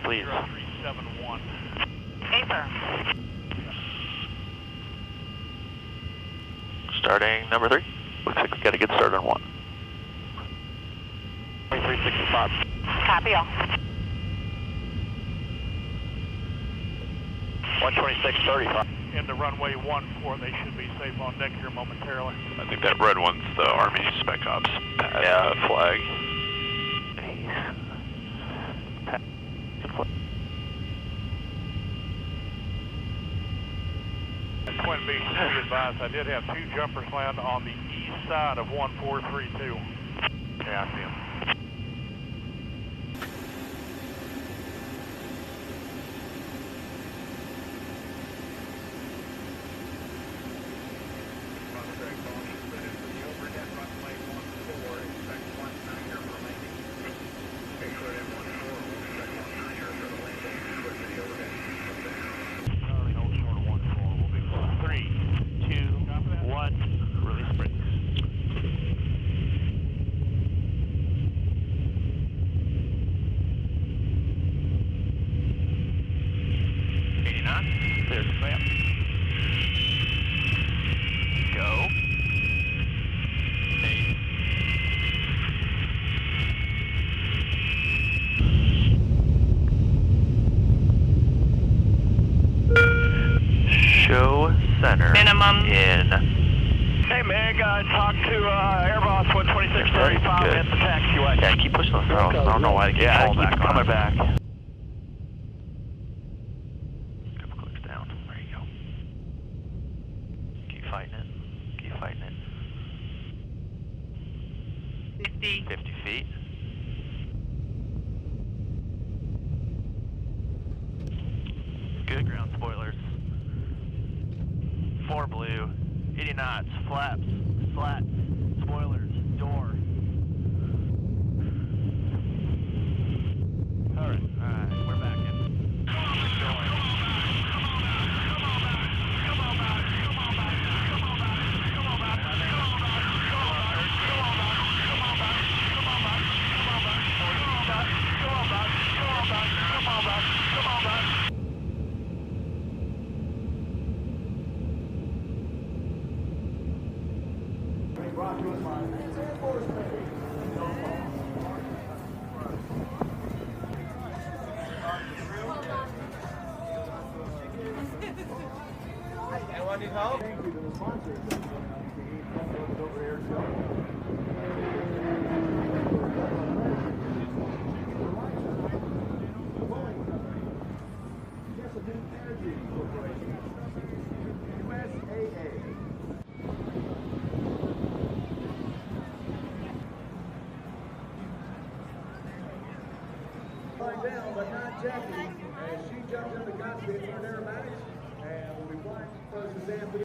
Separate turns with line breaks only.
please.
0371.
Affirm.
Starting number 3. Looks like we got to get started on 1.
2365.
Copy all.
12635. Into runway 14, they should be safe on deck here momentarily.
I think that red one's the Army Spec Ops pad, flag.
Twin Beach, be advised, I did have 2 jumpers land on the east side of 1432. Okay, I see them.
There's the ramp. Go. 8. Show center.
Minimum.
In.
Hey Meg, talk to Air Boss 12635 at the taxiway.
Yeah, keep pushing the throttles. I don't know why they keep falling back on
coming
us.
back.
Couple clicks down. There you go. Keep fighting it. Keep fighting it.
50.
50 feet. Good ground spoilers. 4 blue. 80 knots. Flaps. Flat. Spoilers. Door. Alright, we're back in.
Anyone need help? Thank you to the sponsors. Over Airshow. Down, but not Jackie, as she jumped in the cockpit for an aerobatics, and we'll be flying close to San